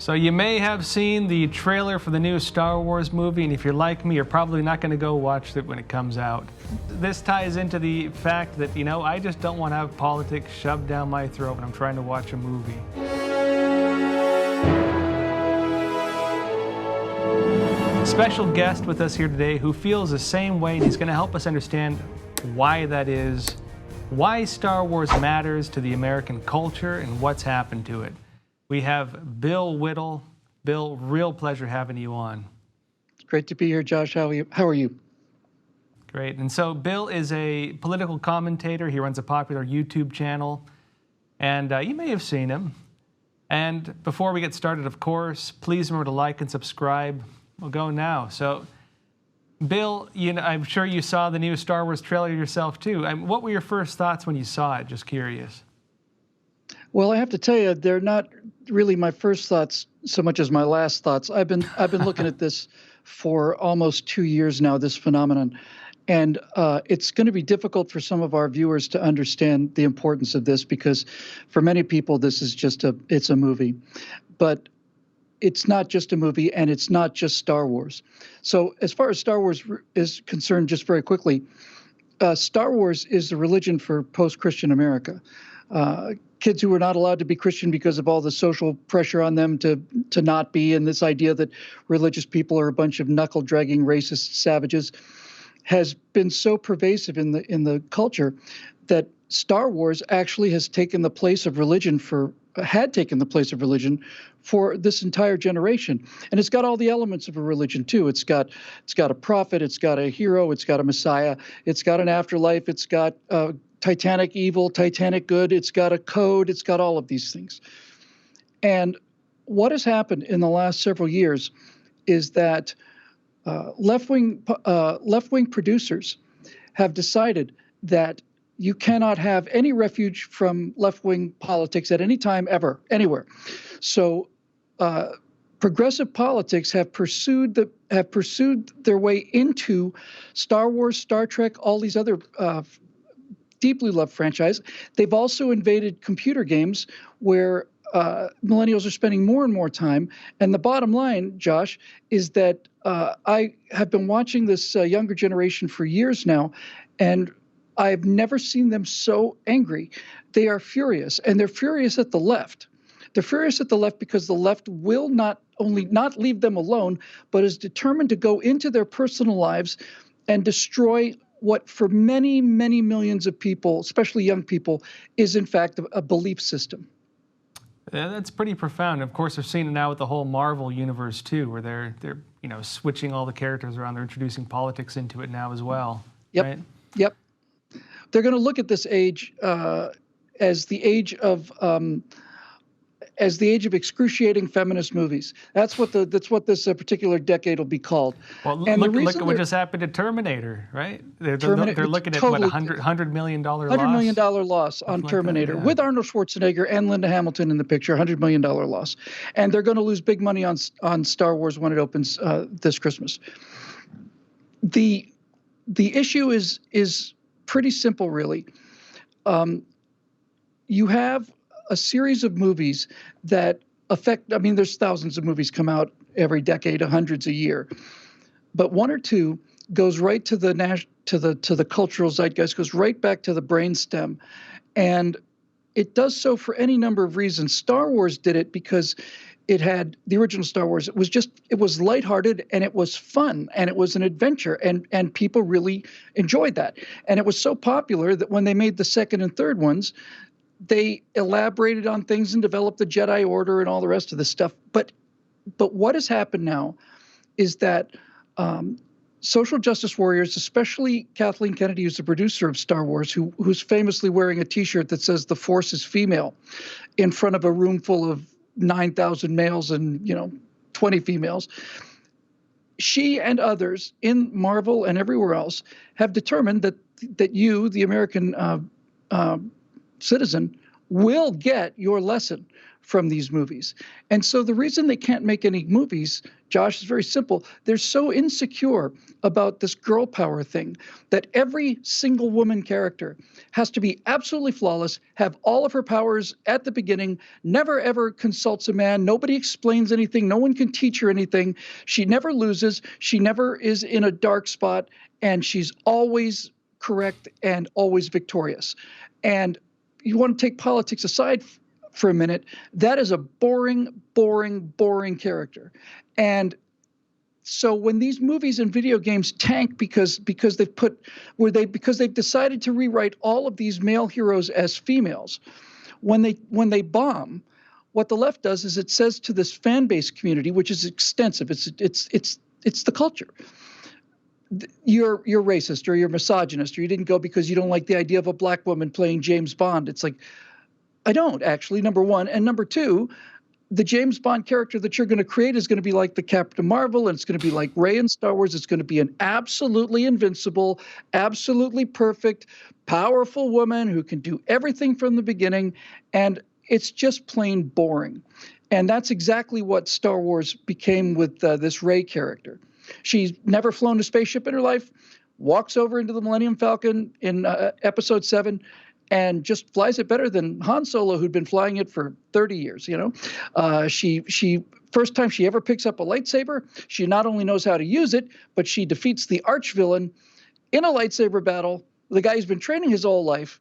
So you may have seen the trailer for the new Star Wars movie, and if you're like me, you're probably not going to go watch it when it comes out. This ties into the fact that, I just don't want to have politics shoved down my throat when I'm trying to watch a movie. Special guest with us here today who feels the same way, and he's going to help us understand why that is, why Star Wars matters to the American culture, and what's happened to it. We have Bill Whittle. Bill, real pleasure having you on. It's great to be here, Josh. How are you? Great. And so Bill is a political commentator. He runs a popular YouTube channel, and you may have seen him. And before we get started, of course, please remember to like and subscribe. We'll go now. So, Bill, I'm sure you saw the new Star Wars trailer yourself, too. What were your first thoughts when you saw it? Just curious. Well, I have to tell you, they're not really my first thoughts so much as my last thoughts. I've been looking at this for almost 2 years now, this phenomenon. And it's going to be difficult for some of our viewers to understand the importance of this because for many people, this is it's a movie. But it's not just a movie, and it's not just Star Wars. So as far as Star Wars is concerned, just very quickly, Star Wars is the religion for post-Christian America. Kids who were not allowed to be Christian because of all the social pressure on them to not be, and this idea that religious people are a bunch of knuckle-dragging racist savages, has been so pervasive in the culture that Star Wars actually has taken the place of religion had taken the place of religion for this entire generation. And it's got all the elements of a religion too. It's got a prophet, it's got a hero, it's got a messiah, it's got an afterlife, it's got Titanic evil, Titanic good, it's got a code, it's got all of these things. And what has happened in the last several years is that left-wing producers have decided that you cannot have any refuge from left-wing politics at any time, ever, anywhere. So progressive politics have pursued their way into Star Wars, Star Trek, all these other deeply loved franchises. They've also invaded computer games where millennials are spending more and more time. And the bottom line, Josh, is that I have been watching this younger generation for years now, and I've never seen them so angry. They are furious, and they're furious at the left. They're furious at the left because the left will not only not leave them alone, but is determined to go into their personal lives and destroy what for many, many millions of people, especially young people, is in fact a belief system. Yeah, that's pretty profound. Of course, we've seen it now with the whole Marvel universe too, where they're switching all the characters around. They're introducing politics into it now as well. Yep. Right? Yep. They're going to look at this age as the age of excruciating feminist movies. That's what this particular decade will be called. Well, and look at what just happened to Terminator, right? They're looking at what, $100 million loss? $100 million loss on Terminator, with Arnold Schwarzenegger and Linda Hamilton in the picture. $100 million loss, and they're going to lose big money on Star Wars when it opens this Christmas. The issue is pretty simple, really. You have a series of movies that affect, there's thousands of movies come out every decade, hundreds a year, but one or two goes right to the cultural zeitgeist, goes right back to the brainstem, and it does so for any number of reasons. Star Wars did it because it had the original Star Wars. It was lighthearted, and it was fun, and it was an adventure, and people really enjoyed that. And it was so popular that when they made the second and third ones, they elaborated on things and developed the Jedi Order and all the rest of this stuff. But what has happened now is that social justice warriors, especially Kathleen Kennedy, who's the producer of Star Wars, who's famously wearing a T-shirt that says "The Force is female," in front of a room full of 9,000 males and 20 females. She and others in Marvel and everywhere else have determined that you, the American citizen, will get your lesson from these movies. And so the reason they can't make any movies, Josh, is very simple. They're so insecure about this girl power thing that every single woman character has to be absolutely flawless, have all of her powers at the beginning, never ever consults a man, nobody explains anything, no one can teach her anything. She never loses, she never is in a dark spot, and she's always correct and always victorious. And you want to take politics aside for a minute, that is a boring, boring, boring character. And so when these movies and video games tank because they've decided to rewrite all of these male heroes as females, when they bomb, what the left does is it says to this fan base community, which is extensive, it's the culture, you're racist or you're misogynist, or you didn't go because you don't like the idea of a black woman playing James Bond. It's like, I don't actually, number one. And number two, the James Bond character that you're going to create is going to be like the Captain Marvel, and it's going to be like Rey in Star Wars. It's going to be an absolutely invincible, absolutely perfect, powerful woman who can do everything from the beginning. And it's just plain boring. And that's exactly what Star Wars became with this Rey character. She's never flown a spaceship in her life, walks over into the Millennium Falcon in Episode 7, and just flies it better than Han Solo, who'd been flying it for 30 years, She first time she ever picks up a lightsaber, she not only knows how to use it, but she defeats the arch-villain in a lightsaber battle, the guy who's been training his whole life.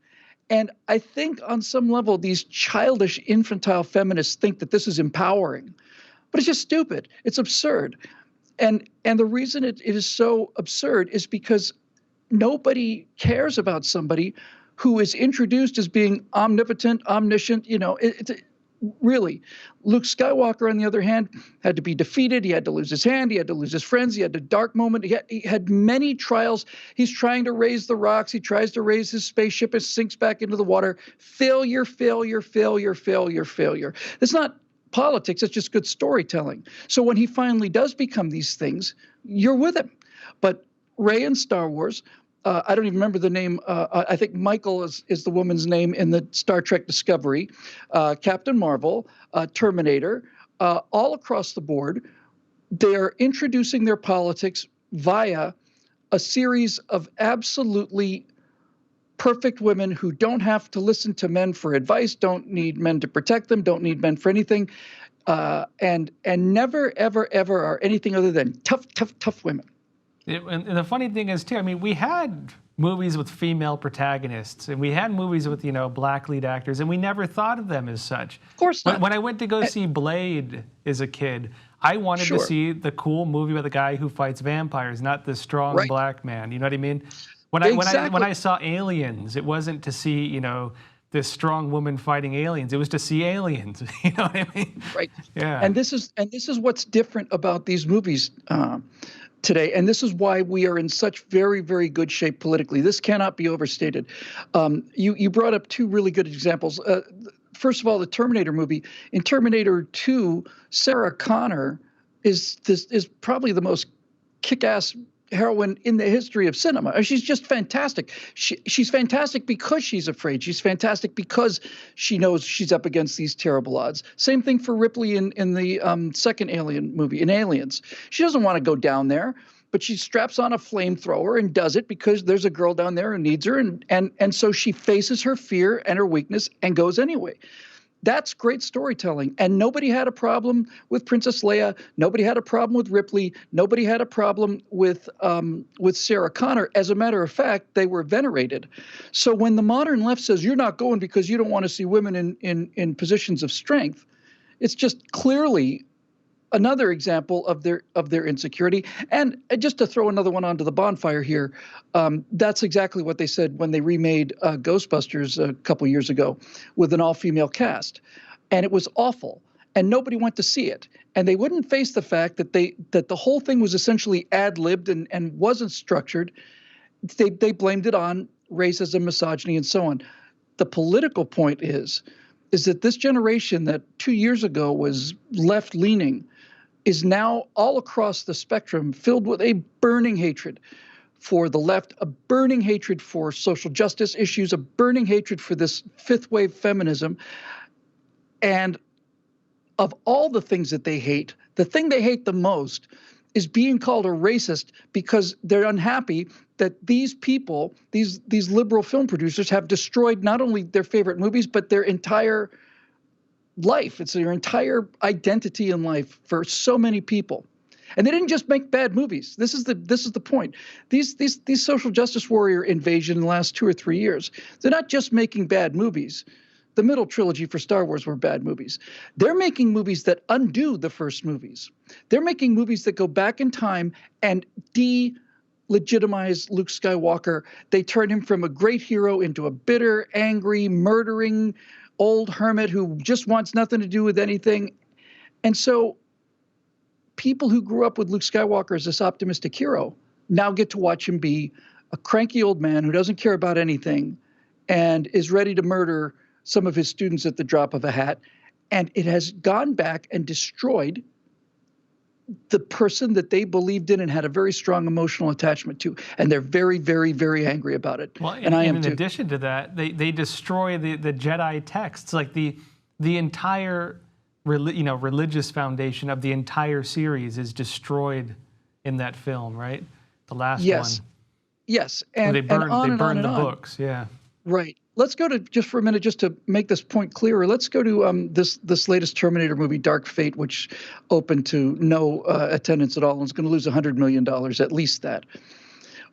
And I think on some level, these childish, infantile feminists think that this is empowering. But it's just stupid. It's absurd. And the reason it is so absurd is because nobody cares about somebody who is introduced as being omnipotent, omniscient. Really. Luke Skywalker, on the other hand, had to be defeated. He had to lose his hand. He had to lose his friends. He had a dark moment. He had many trials. He's trying to raise the rocks. He tries to raise his spaceship. It sinks back into the water. Failure, failure, failure, failure, failure. It's not politics. It's just good storytelling. So when he finally does become these things, you're with him. But Rey in Star Wars, I don't even remember the name. I think Michael is the woman's name in the Star Trek Discovery, Captain Marvel, Terminator, all across the board. They're introducing their politics via a series of absolutely perfect women who don't have to listen to men for advice, don't need men to protect them, don't need men for anything, and never, ever, ever are anything other than tough, tough, tough women. And the funny thing is, too, I mean, we had movies with female protagonists, and we had movies with, black lead actors, and we never thought of them as such. Of course not. When I went to go see Blade as a kid, I wanted to see the cool movie with the guy who fights vampires, not the strong black man. You know what I mean? When I saw Aliens, it wasn't to see, this strong woman fighting aliens. It was to see aliens. You know what I mean? Right. Yeah. And this is what's different about these movies today, and this is why we are in such very, very good shape politically. This cannot be overstated. You brought up two really good examples. First of all, the Terminator movie. In Terminator 2, Sarah Connor is probably the most kick-ass heroine in the history of cinema. She's just fantastic. She's fantastic because she's afraid. She's fantastic because she knows she's up against these terrible odds. Same thing for Ripley in the second Alien movie, in Aliens. She doesn't want to go down there, but she straps on a flamethrower and does it because there's a girl down there who needs her, and so she faces her fear and her weakness and goes anyway. That's great storytelling. And nobody had a problem with Princess Leia. Nobody had a problem with Ripley. Nobody had a problem with Sarah Connor. As a matter of fact, they were venerated. So when the modern left says you're not going because you don't want to see women in positions of strength, it's just clearly another example of their insecurity. And just to throw another one onto the bonfire here, that's exactly what they said when they remade Ghostbusters a couple years ago with an all-female cast. And it was awful. And nobody went to see it. And they wouldn't face the fact that the whole thing was essentially ad-libbed and wasn't structured. They blamed it on racism, misogyny, and so on. The political point is that this generation that 2 years ago was left-leaning is now all across the spectrum filled with a burning hatred for the left, a burning hatred for social justice issues, a burning hatred for this fifth wave feminism. And of all the things that they hate, the thing they hate the most is being called a racist because they're unhappy that these people, these liberal film producers, have destroyed not only their favorite movies, but their entire life. It's their entire identity in life for so many people. And they didn't just make bad movies. This is the point. These social justice warrior invasion in the last 2 or 3 years, they're not just making bad movies. The middle trilogy for Star Wars were bad movies. They're making movies that undo the first movies. They're making movies that go back in time and delegitimize Luke Skywalker. They turn him from a great hero into a bitter, angry, murdering old hermit who just wants nothing to do with anything. And so people who grew up with Luke Skywalker as this optimistic hero now get to watch him be a cranky old man who doesn't care about anything and is ready to murder some of his students at the drop of a hat. And it has gone back and destroyed the person that they believed in and had a very strong emotional attachment to. And they're very, very, very angry about it. Well, and I am in too. addition to that, they destroy the Jedi texts, like the entire religious foundation of the entire series is destroyed in that film, right? The last one. Yes. And they burn the on. books. Yeah. Right. Let's go to, just for a minute, just to make this point clearer, let's go to this latest Terminator movie, Dark Fate, which opened to no attendance at all and is going to lose $100 million, at least that.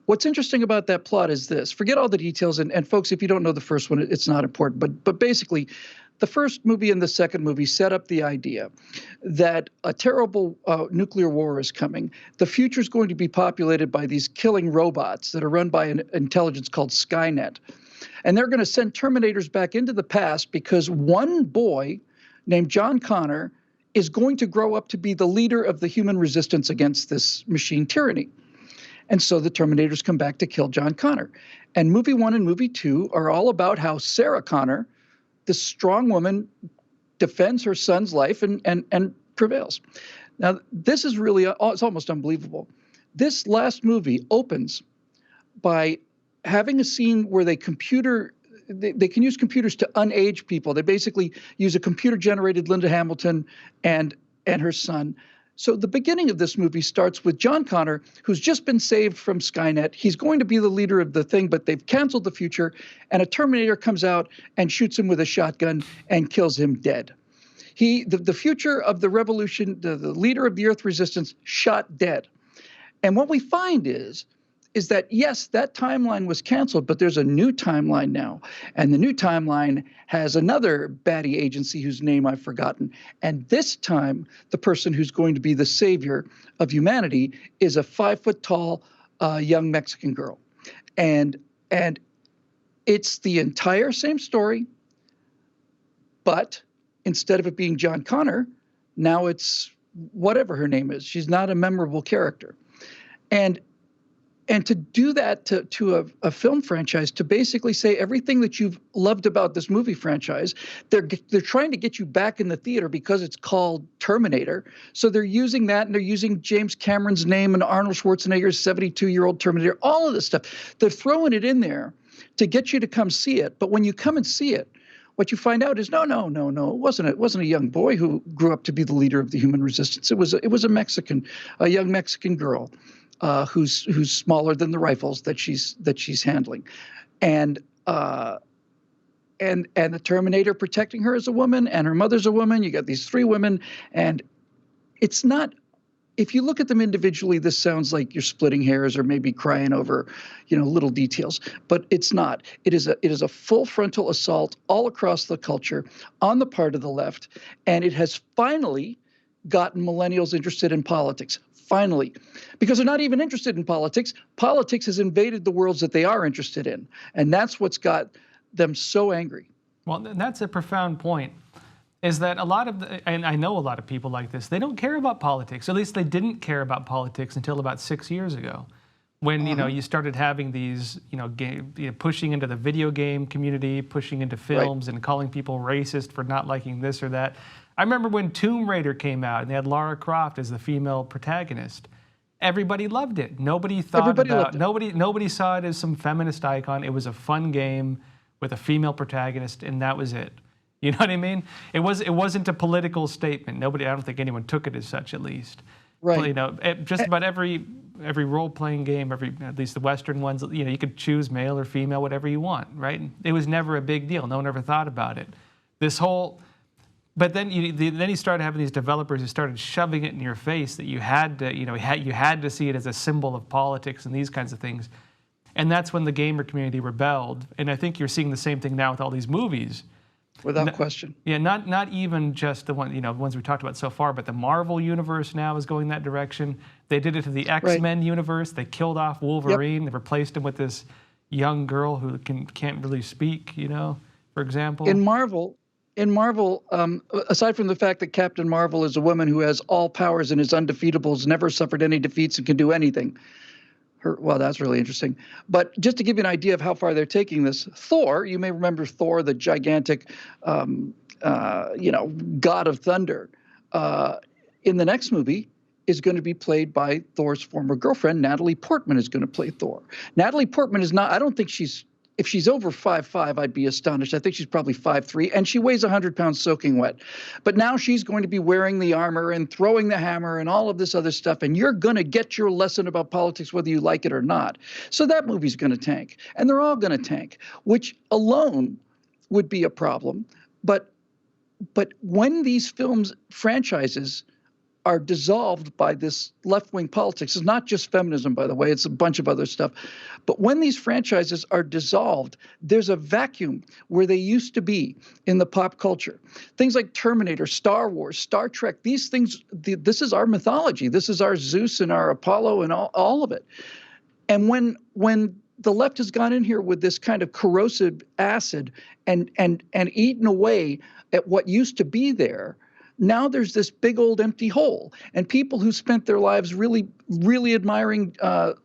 What's interesting about that plot is this. Forget all the details. And folks, if you don't know the first one, it's not important. But basically, the first movie and the second movie set up the idea that a terrible nuclear war is coming. The future is going to be populated by these killing robots that are run by an intelligence called Skynet. And they're going to send Terminators back into the past because one boy named John Connor is going to grow up to be the leader of the human resistance against this machine tyranny. And so the Terminators come back to kill John Connor. And movie 1 and movie 2 are all about how Sarah Connor, this strong woman, defends her son's life and prevails. Now, this is really, it's almost unbelievable. This last movie opens by having a scene where they can use computers to unage people. They basically use a computer-generated Linda Hamilton and her son. So the beginning of this movie starts with John Connor, who's just been saved from Skynet. He's going to be the leader of the thing, but they've canceled the future, and a Terminator comes out and shoots him with a shotgun and kills him dead. The future of the revolution, the leader of the Earth resistance, shot dead. And what we find is that, yes, that timeline was canceled, but there's a new timeline now. And the new timeline has another baddie agency whose name I've forgotten. And this time, the person who's going to be the savior of humanity is a 5-foot-tall young Mexican girl. And it's the entire same story, but instead of it being John Connor, now it's whatever her name is. She's not a memorable character. And to do that to a film franchise, to basically say everything that you've loved about this movie franchise, they're trying to get you back in the theater because it's called Terminator. So they're using that, and they're using James Cameron's name and Arnold Schwarzenegger's 72-year-old Terminator, all of this stuff. They're throwing it in there to get you to come see it. But when you come and see it, what you find out is no. It wasn't a young boy who grew up to be the leader of the human resistance. It was a young Mexican girl. Who's smaller than the rifles that she's handling, and the Terminator protecting her as a woman, and her mother's a woman. You got these 3 women, and it's not. If you look at them individually, this sounds like you're splitting hairs or maybe crying over, little details, but it's not. It is a full frontal assault all across the culture on the part of the left, and it has finally gotten millennials interested in politics. Finally, because they're not even interested in politics. Politics has invaded the worlds that they are interested in. And that's what's got them so angry. Well, that's a profound point, is that and I know a lot of people like this, they don't care about politics. At least they didn't care about politics until about 6 years ago, when, you started having these, pushing into the video game community, pushing into films, right, and calling people racist for not liking this or that. I remember when Tomb Raider came out and they had Lara Croft as the female protagonist. Everybody loved it. Nobody saw it as some feminist icon. It was a fun game with a female protagonist, and that was it. You know what I mean? It wasn't a political statement. I don't think anyone took it as such, at least. Right. You know, just about every role-playing game, at least the Western ones, you know, you could choose male or female, whatever you want, right? It was never a big deal. No one ever thought about it. But then you started having these developers who started shoving it in your face that you had to see it as a symbol of politics and these kinds of things. And that's when the gamer community rebelled. And I think you're seeing the same thing now with all these movies. Without question. Yeah, not even just the ones we talked about so far, but the Marvel universe now is going that direction. They did it to the X-Men universe. They killed off Wolverine. They replaced him with this young girl who can't really speak, you know, for example. In Marvel, aside from the fact that Captain Marvel is a woman who has all powers and is undefeatable, has never suffered any defeats and can do anything. Well, that's really interesting. But just to give you an idea of how far they're taking this, Thor, you may remember Thor, the gigantic, god of thunder, in the next movie is going to be played by Thor's former girlfriend. Natalie Portman is going to play Thor. Natalie Portman is not, I don't think if she's over 5'5", I'd be astonished. I think she's probably 5'3", and she weighs 100 pounds soaking wet. But now she's going to be wearing the armor and throwing the hammer and all of this other stuff, and you're going to get your lesson about politics whether you like it or not. So that movie's going to tank, and they're all going to tank, which alone would be a problem. But when these franchises are dissolved by this left-wing politics. It's not just feminism, by the way. It's a bunch of other stuff. But when these franchises are dissolved, there's a vacuum where they used to be in the pop culture. Things like Terminator, Star Wars, Star Trek, these things, this is our mythology. This is our Zeus and our Apollo and all of it. And when the left has gone in here with this kind of corrosive acid and eaten away at what used to be there, now there's this big old empty hole, and people who spent their lives really, really admiring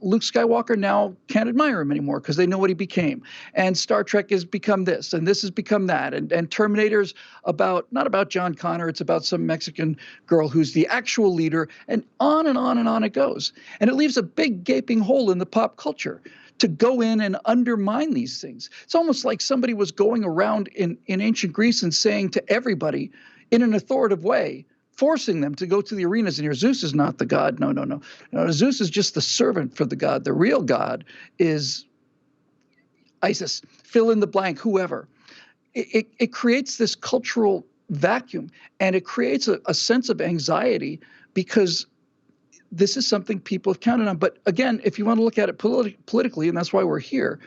Luke Skywalker now can't admire him anymore because they know what he became. And Star Trek has become this, and this has become that. And Terminator's not about John Connor, it's about some Mexican girl who's the actual leader, and on and on and on it goes. And it leaves a big gaping hole in the pop culture to go in and undermine these things. It's almost like somebody was going around in ancient Greece and saying to everybody, in an authoritative way, forcing them to go to the arenas and hear, Zeus is not the god. No. Zeus is just the servant for the god. The real god is Isis, fill in the blank, whoever. It creates this cultural vacuum, and it creates a sense of anxiety because this is something people have counted on. But again, if you want to look at it politically, and that's why we're here,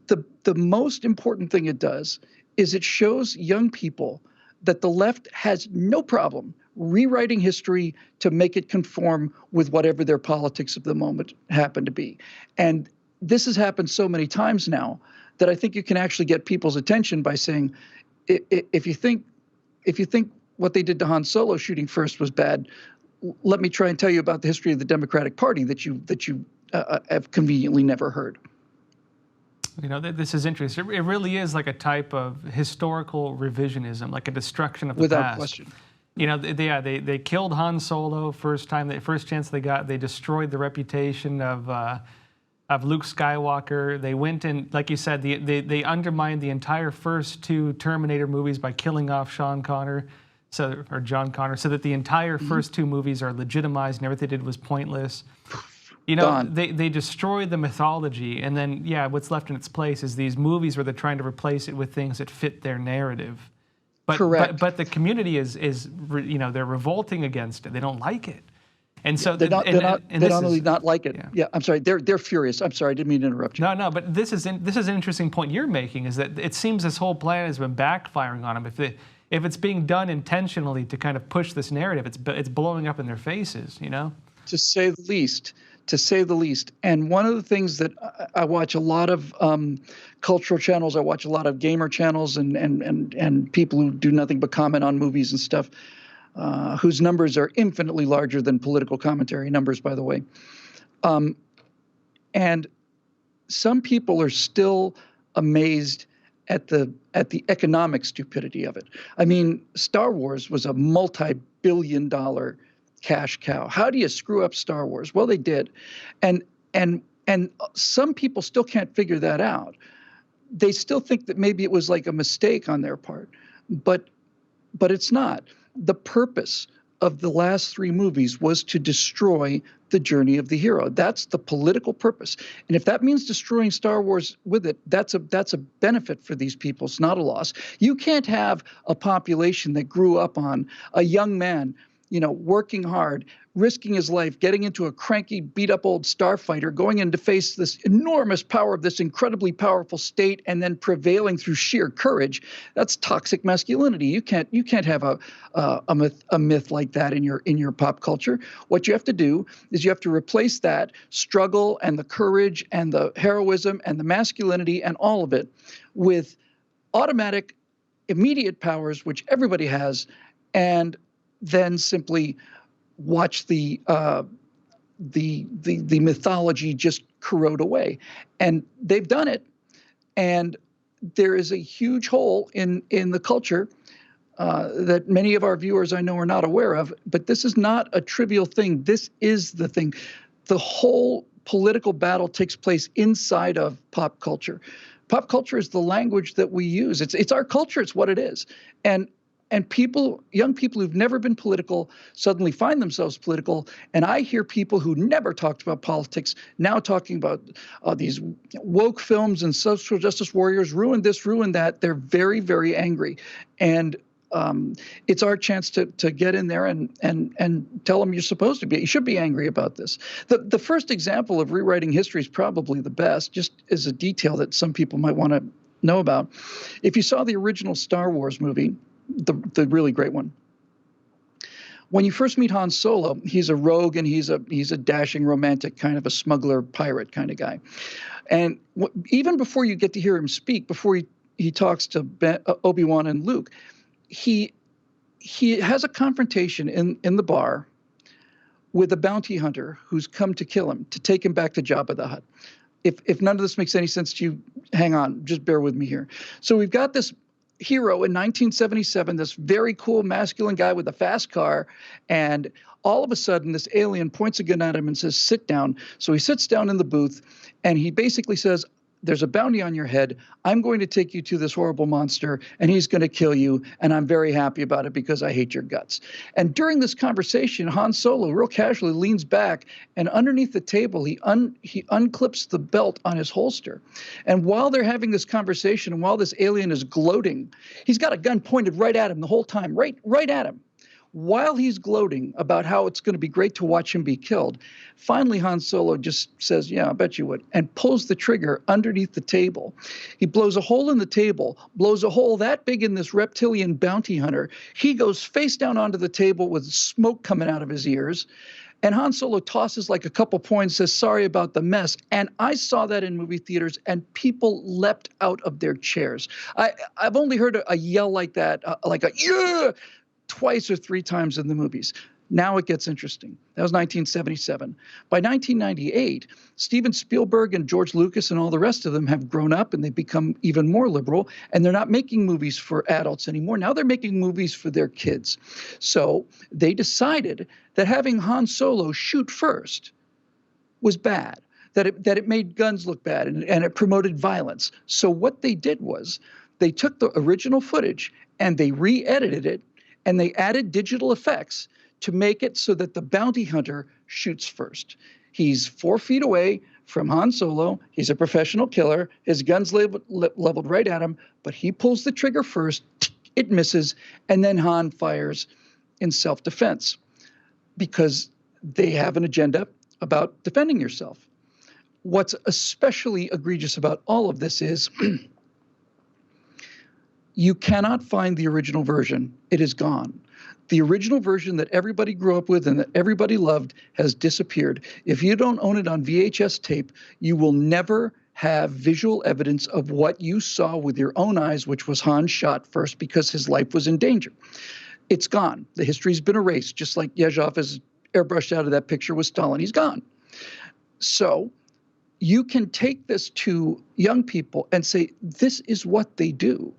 the most important thing it does is it shows young people that the left has no problem rewriting history to make it conform with whatever their politics of the moment happen to be. And this has happened so many times now that I think you can actually get people's attention by saying, if you think what they did to Han Solo shooting first was bad, let me try and tell you about the history of the Democratic Party that you have conveniently never heard. You know, this is interesting. It really is like a type of historical revisionism, like a destruction of the past. Without question. You know, they killed Han Solo first chance they got. They destroyed the reputation of Luke Skywalker. They went and, like you said, they undermined the entire first two Terminator movies by killing off John Connor, so that the entire first two movies are legitimized and everything they did was pointless. You know, they destroyed the mythology, and then, what's left in its place is these movies where they're trying to replace it with things that fit their narrative. Correct. But the community is they're revolting against it. They don't like it. And so they not only not like it. Yeah, I'm sorry. They're furious. I'm sorry. I didn't mean to interrupt you. No. But this is an interesting point you're making, is that it seems this whole plan has been backfiring on them. If it's being done intentionally to kind of push this narrative, it's blowing up in their faces. You know, to say the least. And one of the things that I watch a lot of cultural channels, I watch a lot of gamer channels and people who do nothing but comment on movies and stuff, whose numbers are infinitely larger than political commentary numbers, by the way. And some people are still amazed at the economic stupidity of it. I mean, Star Wars was a multi-billion-dollar cash cow. How do you screw up Star Wars? Well, they did. And some people still can't figure that out. they still think that maybe it was like a mistake on their part, but it's not. The purpose of the last three movies was to destroy the journey of the hero. That's the political purpose. And if that means destroying Star Wars with it, that's a benefit for these people. It's not a loss. You can't have a population that grew up on a young man, working hard, risking his life, getting into a cranky, beat-up old starfighter, going in to face this enormous power of this incredibly powerful state, and then prevailing through sheer courage. That's toxic masculinity. You can't have a myth like that in your pop culture. What you have to do is you have to replace that struggle and the courage and the heroism and the masculinity and all of it with automatic, immediate powers, which everybody has, and then simply watch the mythology just corrode away. And they've done it. And there is a huge hole in the culture that many of our viewers, I know, are not aware of. But this is not a trivial thing. This is the thing. The whole political battle takes place inside of pop culture. Pop culture is the language that we use. It's our culture. It's what it is. And people, young people who've never been political, suddenly find themselves political. And I hear people who never talked about politics now talking about these woke films and social justice warriors ruined this, ruined that. They're very, very angry. And it's our chance to get in there and tell them you should be angry about this. The first example of rewriting history is probably the best, just as a detail that some people might want to know about. If you saw the original Star Wars movie, the really great one, when you first meet Han Solo, he's a rogue and he's a dashing romantic, kind of a smuggler pirate kind of guy. And even before you get to hear him speak, before he talks to Obi-Wan and Luke, he has a confrontation in the bar with a bounty hunter who's come to kill him, to take him back to Jabba the Hutt. If none of this makes any sense to you, hang on, just bear with me here. So we've got this hero in 1977, this very cool masculine guy with a fast car, and all of a sudden this alien points a gun at him and says, sit down. So he sits down in the booth, and he basically says, there's a bounty on your head. I'm going to take you to this horrible monster, and he's going to kill you, and I'm very happy about it because I hate your guts. And during this conversation, Han Solo real casually leans back, and underneath the table, he unclips the belt on his holster. And while they're having this conversation, and while this alien is gloating, he's got a gun pointed right at him the whole time, right at him. While he's gloating about how it's going to be great to watch him be killed, finally Han Solo just says, yeah, I bet you would, and pulls the trigger underneath the table. He blows a hole in the table, blows a hole that big in this reptilian bounty hunter. He goes face down onto the table with smoke coming out of his ears. And Han Solo tosses like a couple points, says, sorry about the mess. And I saw that in movie theaters, and people leapt out of their chairs. I've only heard a yell like that, like a, yeah, twice or three times in the movies. Now it gets interesting. That was 1977. By 1998, Steven Spielberg and George Lucas and all the rest of them have grown up, and they've become even more liberal, and they're not making movies for adults anymore. Now they're making movies for their kids. So they decided that having Han Solo shoot first was bad, that it made guns look bad, and it promoted violence. So what they did was they took the original footage and they re-edited it, and they added digital effects to make it so that the bounty hunter shoots first. He's 4 feet away from Han Solo. He's a professional killer. His gun's leveled right at him, but he pulls the trigger first. It misses, and then Han fires in self-defense because they have an agenda about defending yourself. What's especially egregious about all of this is you cannot find the original version. It is gone. The original version that everybody grew up with and that everybody loved has disappeared. If you don't own it on VHS tape, you will never have visual evidence of what you saw with your own eyes, which was Han shot first because his life was in danger. It's gone. The history's been erased, just like Yezhov is airbrushed out of that picture with Stalin. He's gone. So you can take this to young people and say, this is what they do.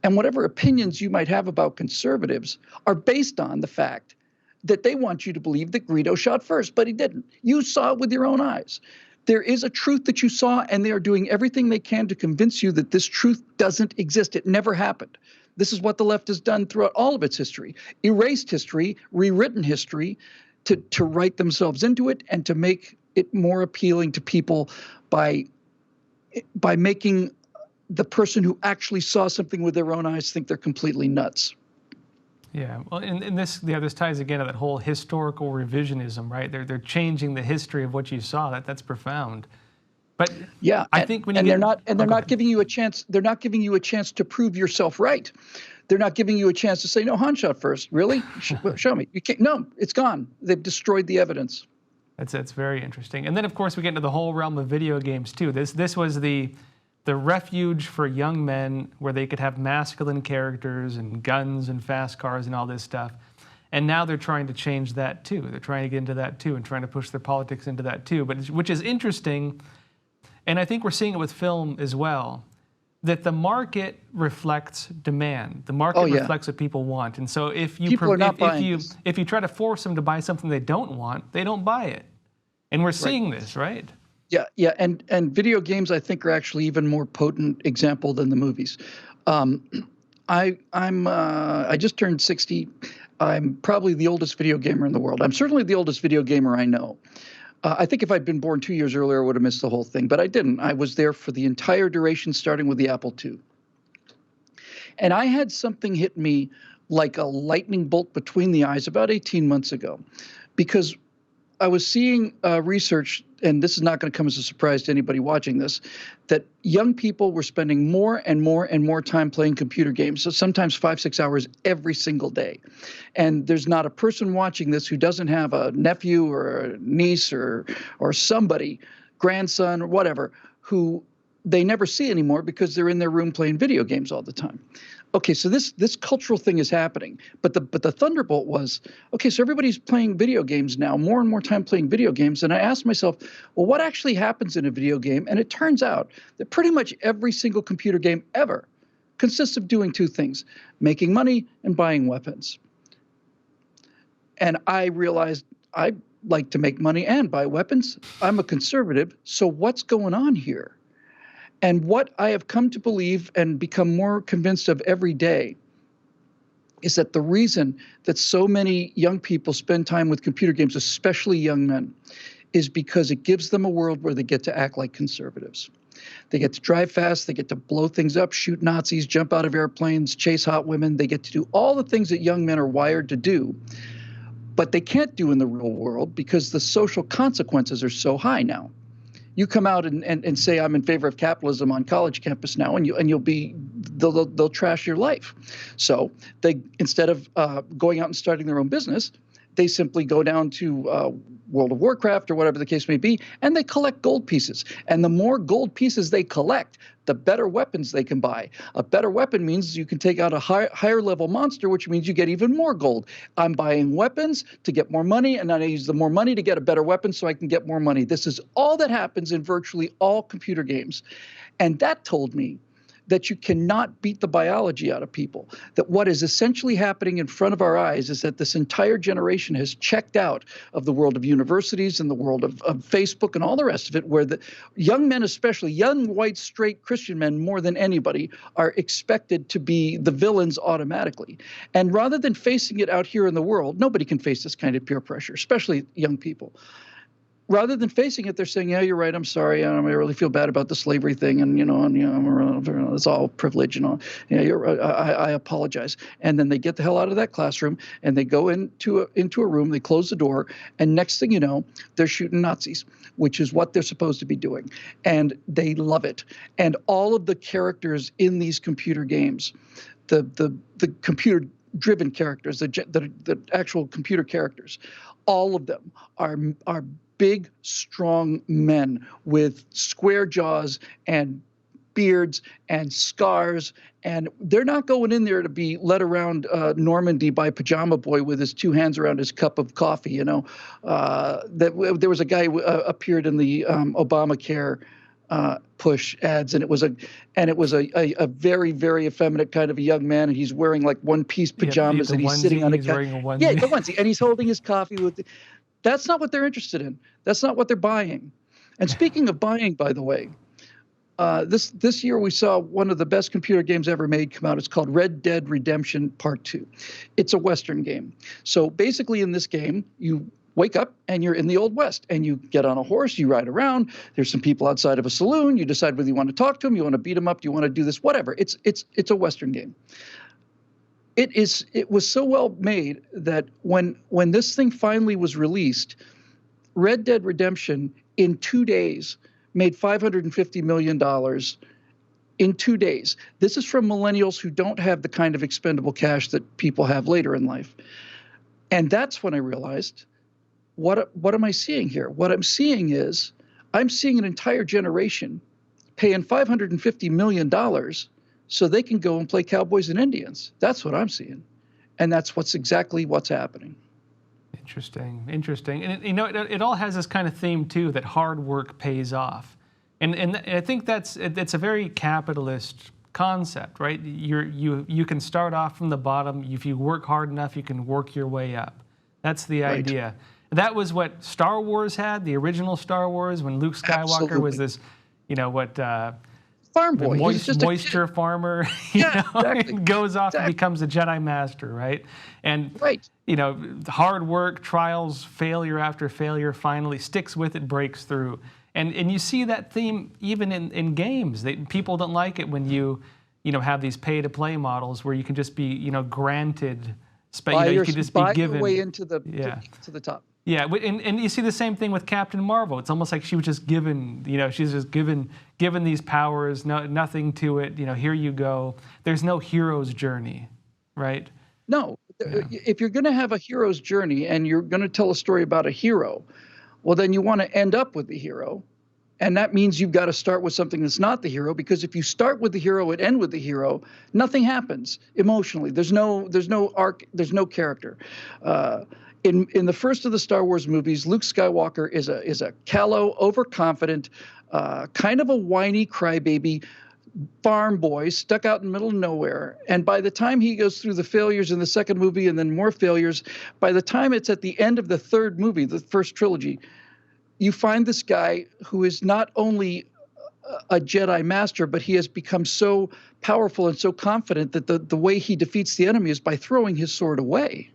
And whatever opinions you might have about conservatives are based on the fact that they want you to believe that Greedo shot first, but he didn't. You saw it with your own eyes. There is a truth that you saw, and they are doing everything they can to convince you that this truth doesn't exist. It never happened. This is what the left has done throughout all of its history. Erased history, rewritten history to write themselves into it and to make it more appealing to people by making the person who actually saw something with their own eyes think they're completely nuts. Yeah, well, and this ties again to that whole historical revisionism, right? They're changing the history of what you saw. That's profound. But yeah, I think when you they're not giving you a chance. They're not giving you a chance to prove yourself right. They're not giving you a chance to say, no, Han shot first. Really? Show me. You can't. No, it's gone. They've destroyed the evidence. That's very interesting. And then of course we get into the whole realm of video games too. This was the refuge for young men where they could have masculine characters and guns and fast cars and all this stuff. And now they're trying to change that too. They're trying to get into that too and trying to push their politics into that too. Which is interesting, and I think we're seeing it with film as well, that the market reflects demand. The market reflects what people want. And so if you try to force them to buy something they don't want, they don't buy it. And we're seeing this, right? Yeah, and video games I think are actually even more potent example than the movies. I just turned 60. I'm probably the oldest video gamer in the world. I'm certainly the oldest video gamer I know. I think if I'd been born 2 years earlier, I would have missed the whole thing, but I didn't. I was there for the entire duration, starting with the Apple II. And I had something hit me like a lightning bolt between the eyes about 18 months ago, because I was seeing research, and this is not going to come as a surprise to anybody watching this, that young people were spending more and more and more time playing computer games, so sometimes 5-6 hours every single day. And there's not a person watching this who doesn't have a nephew or a niece or somebody, grandson or whatever, who they never see anymore because they're in their room playing video games all the time. Okay, so this cultural thing is happening, but the thunderbolt was, okay, so everybody's playing video games now, more and more time playing video games, and I asked myself, well, what actually happens in a video game? And it turns out that pretty much every single computer game ever consists of doing two things: making money and buying weapons. And I realized I like to make money and buy weapons. I'm a conservative, so what's going on here? And what I have come to believe and become more convinced of every day is that the reason that so many young people spend time with computer games, especially young men, is because it gives them a world where they get to act like conservatives. They get to drive fast, they get to blow things up, shoot Nazis, jump out of airplanes, chase hot women. They get to do all the things that young men are wired to do, but they can't do in the real world because the social consequences are so high now. You come out and say I'm in favor of capitalism on college campus now, and they'll trash your life. So they, instead of going out and starting their own business, they simply go down to World of Warcraft or whatever the case may be, and they collect gold pieces. And the more gold pieces they collect, the better weapons they can buy. A better weapon means you can take out a higher level monster, which means you get even more gold. I'm buying weapons to get more money, and then I use the more money to get a better weapon so I can get more money. This is all that happens in virtually all computer games. And that told me that you cannot beat the biology out of people, that what is essentially happening in front of our eyes is that this entire generation has checked out of the world of universities and the world of Facebook and all the rest of it, where the young men, especially young, white, straight Christian men more than anybody, are expected to be the villains automatically. And rather than facing it out here in the world, nobody can face this kind of peer pressure, especially young people. Rather than facing it, they're saying, yeah, you're right, I'm sorry, I really feel bad about the slavery thing, and it's all privilege and all. I apologize. And then they get the hell out of that classroom, and they go into a room, they close the door, and next thing you know, they're shooting Nazis, which is what they're supposed to be doing. And they love it. And all of the characters in these computer games, the computer-driven characters, the actual computer characters, all of them are big, strong men with square jaws and beards and scars, and they're not going in there to be led around Normandy by Pajama Boy with his two hands around his cup of coffee. There was a guy who appeared in the Obamacare push ads, and it was a very, very effeminate kind of a young man, and he's wearing like one-piece pajamas, and he's sitting on a couch. Yeah, the onesie, and he's holding his coffee with. That's not what they're interested in. That's not what they're buying. And speaking of buying, by the way, this year we saw one of the best computer games ever made come out. It's called Red Dead Redemption Part 2. It's a Western game. So basically in this game, you wake up and you're in the Old West and you get on a horse, you ride around. There's some people outside of a saloon. You decide whether you want to talk to them, you want to beat them up, you want to do this, whatever. It's a Western game. It was so well made that when this thing finally was released, Red Dead Redemption in 2 days made $550 million in 2 days. This is from millennials who don't have the kind of expendable cash that people have later in life. And that's when I realized, what am I seeing here? What I'm seeing is I'm seeing an entire generation paying $550 million so they can go and play cowboys and Indians. That's what I'm seeing. And that's exactly what's happening. Interesting. And it all has this kind of theme too, that hard work pays off. And I think it's a very capitalist concept, right? You can start off from the bottom. If you work hard enough, you can work your way up. That's the idea. That was what Star Wars had, the original Star Wars, when Luke Skywalker was this, farm boy, moisture farmer, exactly. goes off and becomes a Jedi Master, right? And hard work, trials, failure after failure, finally sticks with it, breaks through. And you see that theme even in games. People don't like it when you have these pay-to-play models where you can just be granted, you can just be given your way into the to the top. Yeah, and you see the same thing with Captain Marvel. It's almost like she was just given, she's just given these powers, nothing to it. Here you go. There's no hero's journey, right? No. Yeah. If you're going to have a hero's journey and you're going to tell a story about a hero, well, then you want to end up with the hero. And that means you've got to start with something that's not the hero, because if you start with the hero and end with the hero, nothing happens emotionally. There's no arc, there's no character. In the first of the Star Wars movies, Luke Skywalker is a callow, overconfident, kind of a whiny crybaby farm boy stuck out in the middle of nowhere. And by the time he goes through the failures in the second movie and then more failures, by the time it's at the end of the third movie, the first trilogy, you find this guy who is not only a Jedi Master, but he has become so powerful and so confident that the way he defeats the enemy is by throwing his sword away.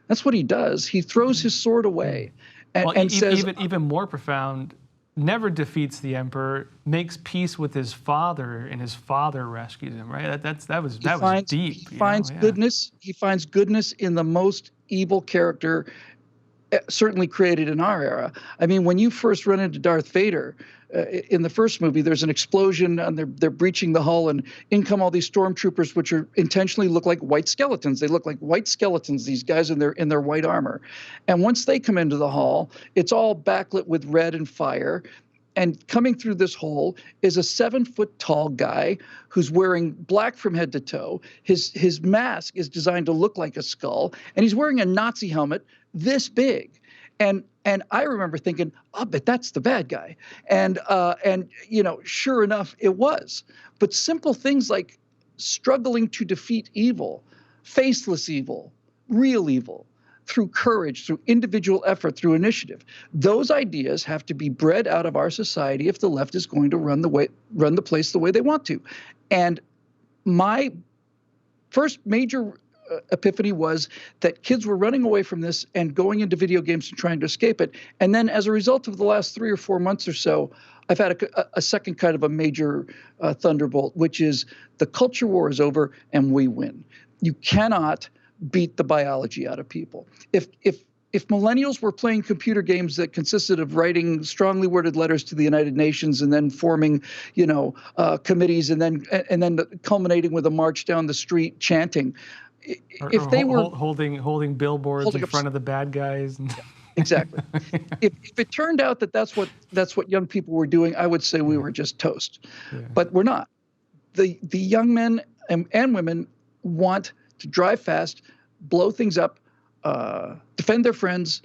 That's what he does. He throws his sword away and says... Even more profound, never defeats the Emperor, makes peace with his father, and his father rescues him, right? That was deep. He finds goodness. He finds goodness in the most evil character certainly created in our era. I mean, when you first run into Darth Vader in the first movie, there's an explosion and they're breaching the hull, and in come all these stormtroopers, which are intentionally look like white skeletons. They look like white skeletons, these guys in their white armor. And once they come into the hall, it's all backlit with red and fire. And coming through this hole is a 7-foot-tall guy who's wearing black from head to toe. His mask is designed to look like a skull, and he's wearing a Nazi helmet this big. And I remember thinking, oh, but that's the bad guy. And sure enough, it was. But simple things like struggling to defeat evil, faceless evil, real evil, through courage, through individual effort, through initiative. Those ideas have to be bred out of our society if the left is going to run the place the way they want to. And my first major epiphany was that kids were running away from this and going into video games and trying to escape it. And then as a result of the last 3 or 4 months or so, I've had a second kind of a major thunderbolt, which is the culture war is over and we win. You cannot beat the biology out of people. If millennials were playing computer games that consisted of writing strongly worded letters to the United Nations and then forming, committees and then culminating with a march down the street chanting, if they were holding billboards in front of the bad guys. Yeah, exactly. if it turned out that that's what young people were doing, I would say we were just toast. Yeah. But we're not. The young men and women want to drive fast, blow things up, defend their friends,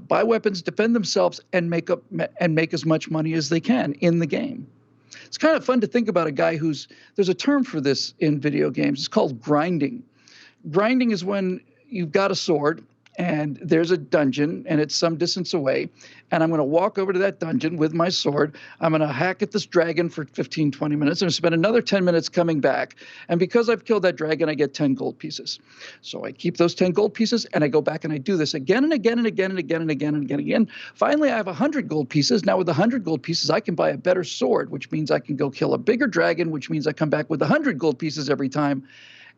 buy weapons, defend themselves, and make as much money as they can in the game. It's kind of fun to think about a guy there's a term for this in video games. It's called grinding. Grinding is when you've got a sword and there's a dungeon, and it's some distance away, and I'm going to walk over to that dungeon with my sword. I'm going to hack at this dragon for 15, 20 minutes, and spend another 10 minutes coming back. And because I've killed that dragon, I get 10 gold pieces. So I keep those 10 gold pieces, and I go back and I do this again and again and again and again and again and again and again. Finally, I have 100 gold pieces. Now with 100 gold pieces, I can buy a better sword, which means I can go kill a bigger dragon, which means I come back with 100 gold pieces every time.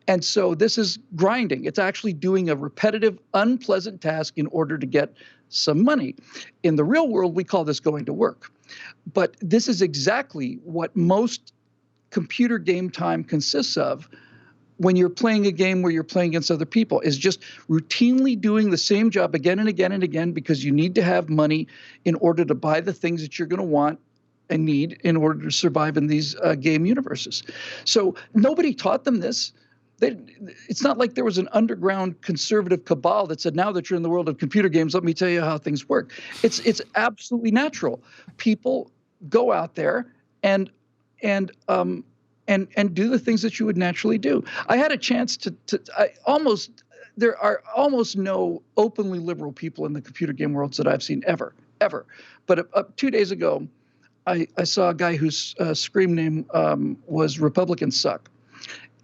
And so this is grinding. It's actually doing a repetitive, unpleasant task in order to get some money. In the real world, we call this going to work. But this is exactly what most computer game time consists of when you're playing a game where you're playing against other people, is just routinely doing the same job again and again and again because you need to have money in order to buy the things that you're going to want and need in order to survive in these game universes. So nobody taught them this. It's not like there was an underground conservative cabal that said, now that you're in the world of computer games, let me tell you how things work. It's absolutely natural. People go out there and do the things that you would naturally do. I had a chance there are almost no openly liberal people in the computer game worlds that I've seen ever. But 2 days ago, I saw a guy whose scream name was Republicans Suck.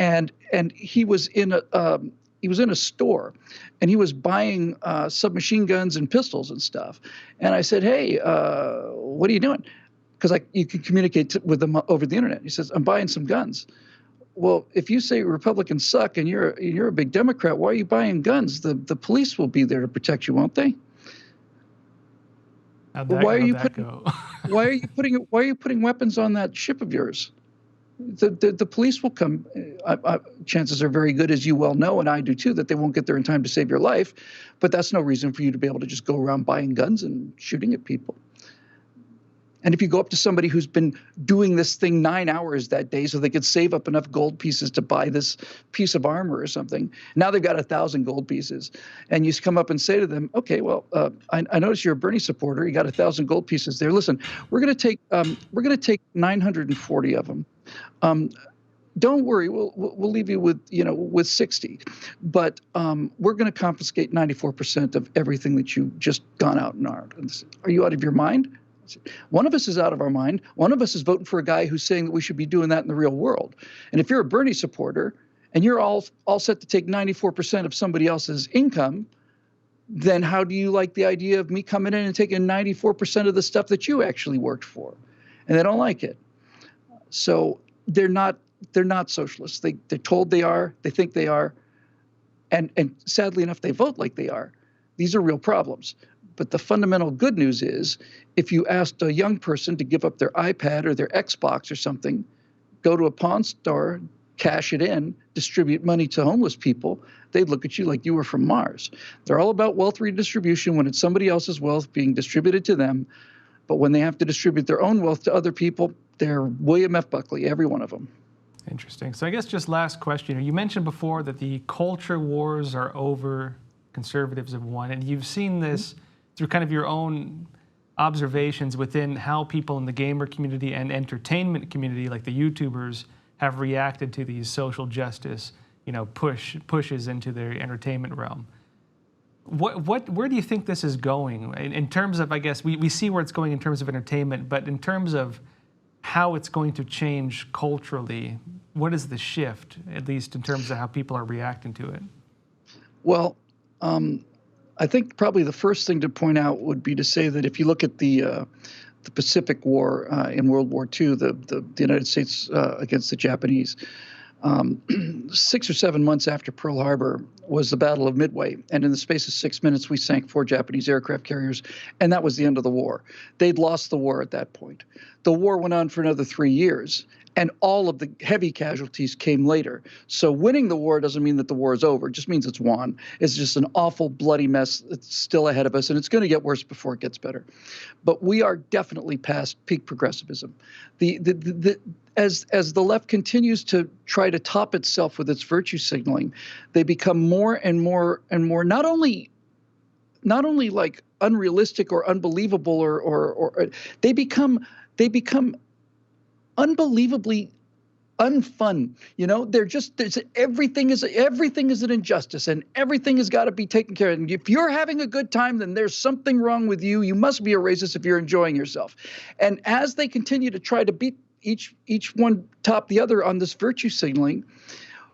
And he was in a store, and he was buying submachine guns and pistols and stuff. And I said, "Hey, what are you doing?" Because you can communicate with them over the internet. He says, "I'm buying some guns." Well, if you say Republicans suck and you're a big Democrat, why are you buying guns? The police will be there to protect you, won't they? Why are you putting weapons on that ship of yours? The police will come. Chances are very good, as you well know, and I do too, that they won't get there in time to save your life. But that's no reason for you to be able to just go around buying guns and shooting at people. And if you go up to somebody who's been doing this thing 9 hours that day so they could save up enough gold pieces to buy this piece of armor or something, now they've got 1,000 gold pieces. And you come up and say to them, okay, well, I notice you're a Bernie supporter. You got 1,000 gold pieces there. Listen, we're going to take 940 of them. Don't worry, we'll leave you with 60, but we're going to confiscate 94% of everything that you've just gone out and armed. Are you out of your mind? One of us is out of our mind. One of us is voting for a guy who's saying that we should be doing that in the real world. And if you're a Bernie supporter and you're all set to take 94% of somebody else's income, then how do you like the idea of me coming in and taking 94% of the stuff that you actually worked for? And they don't like it. So they're not socialists. They're told they are. They think they are. And sadly enough, they vote like they are. These are real problems. But the fundamental good news is, if you asked a young person to give up their iPad or their Xbox or something, go to a pawn store, cash it in, distribute money to homeless people, they'd look at you like you were from Mars. They're all about wealth redistribution when it's somebody else's wealth being distributed to them. But when they have to distribute their own wealth to other people, they're William F. Buckley, every one of them. Interesting. So I guess just last question. You mentioned before that the culture wars are over, conservatives have won, and you've seen this through kind of your own observations within how people in the gamer community and entertainment community, like the YouTubers, have reacted to these social justice, pushes into their entertainment realm. Where do you think this is going in terms of, I guess, we see where it's going in terms of entertainment, but in terms of how it's going to change culturally, what is the shift, at least in terms of how people are reacting to it? Well, I think probably the first thing to point out would be to say that if you look at the Pacific War in World War II, the United States against the Japanese, 6 or 7 months after Pearl Harbor was the Battle of Midway. And in the space of 6 minutes, we sank 4 Japanese aircraft carriers, and that was the end of the war. They'd lost the war at that point. The war went on for another 3 years, and all of the heavy casualties came later. So winning the war doesn't mean that the war is over. It just means it's won. It's just an awful, bloody mess that's still ahead of us, and it's going to get worse before it gets better. But we are definitely past peak progressivism. As the left continues to try to top itself with its virtue signaling, they become more and more and more not only like unrealistic or unbelievable or they become unbelievably unfun. They're just everything is an injustice, and everything has got to be taken care of. And if you're having a good time, then there's something wrong with you. You must be a racist if you're enjoying yourself. And as they continue to try to beat each one top the other on this virtue signaling,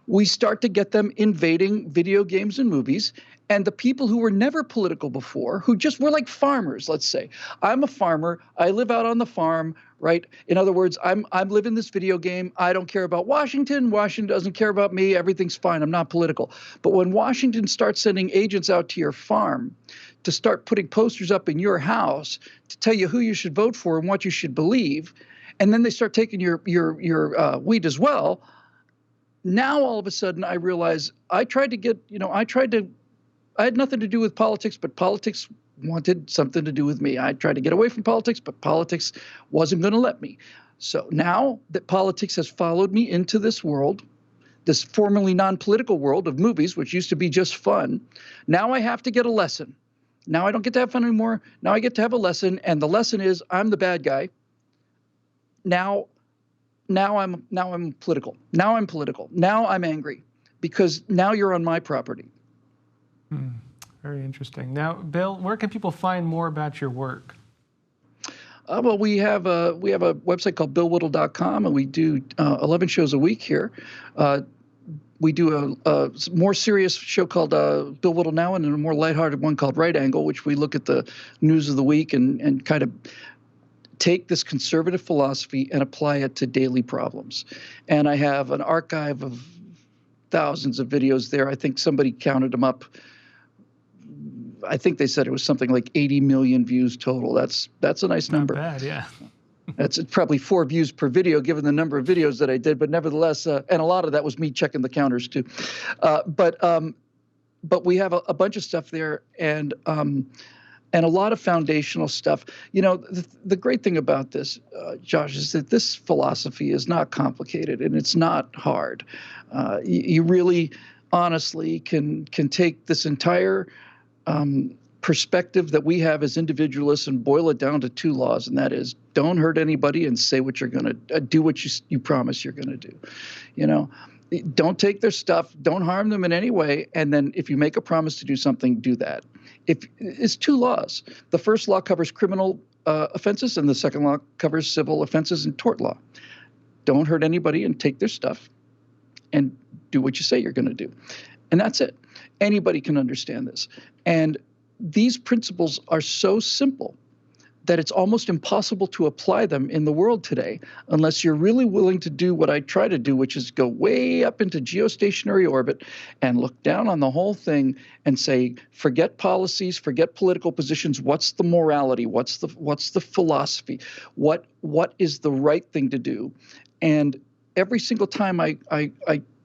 we start to get them invading video games and movies. And the people who were never political before, who just were like farmers, let's say. I'm a farmer. I live out on the farm, right? In other words, I'm living this video game. I don't care about Washington. Washington doesn't care about me. Everything's fine. I'm not political. But when Washington starts sending agents out to your farm to start putting posters up in your house to tell you who you should vote for and what you should believe, and then they start taking your wheat as well, now all of a sudden I realize I had nothing to do with politics, but politics wanted something to do with me. I tried to get away from politics, but politics wasn't going to let me. So now that politics has followed me into this world, this formerly non-political world of movies, which used to be just fun, now I have to get a lesson. Now I don't get to have fun anymore. Now I get to have a lesson, and the lesson is I'm the bad guy. Now I'm political. Now I'm political. Now I'm angry because now you're on my property. Very interesting. Now, Bill, where can people find more about your work? Well, we have a website called billwhittle.com, and we do 11 shows a week here. We do a more serious show called Bill Whittle Now, and a more lighthearted one called Right Angle, which we look at the news of the week and kind of take this conservative philosophy and apply it to daily problems. And I have an archive of thousands of videos there. I think somebody counted them up. I think they said it was something like 80 million views total. That's a nice number. Not bad, yeah. That's probably 4 views per video, given the number of videos that I did. But nevertheless, and a lot of that was me checking the counters too. But we have a bunch of stuff there, and a lot of foundational stuff. The great thing about this, Josh, is that this philosophy is not complicated and it's not hard. You really, honestly, can take this entire perspective that we have as individualists and boil it down to 2 laws, and that is don't hurt anybody and say what you're going to do, what you promise you're going to do. Don't take their stuff, don't harm them in any way, and then if you make a promise to do something, do that. It's 2 laws. The first law covers criminal offenses, and the second law covers civil offenses and tort law. Don't hurt anybody and take their stuff, and do what you say you're going to do. And that's it. Anybody can understand this. And these principles are so simple that it's almost impossible to apply them in the world today unless you're really willing to do what I try to do, which is go way up into geostationary orbit and look down on the whole thing and say, forget policies, forget political positions. What's the morality? What's the philosophy? What is the right thing to do? And every single time I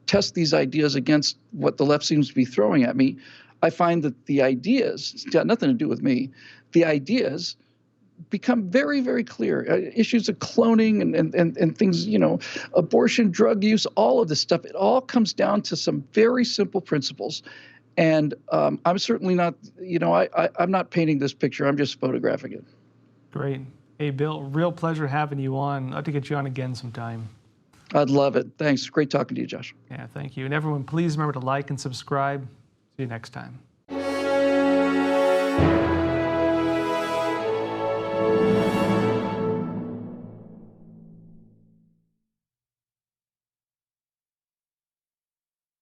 test these ideas against what the left seems to be throwing at me, I find that the ideas, it's got nothing to do with me, the ideas become very, very clear. Issues of cloning and things, abortion, drug use, all of this stuff, it all comes down to some very simple principles. And I'm certainly not, I'm not painting this picture. I'm just photographing it. Great. Hey, Bill, real pleasure having you on. I'd like to get you on again sometime. I'd love it. Thanks. Great talking to you, Josh. Yeah, thank you. And everyone, please remember to like and subscribe. See you next time.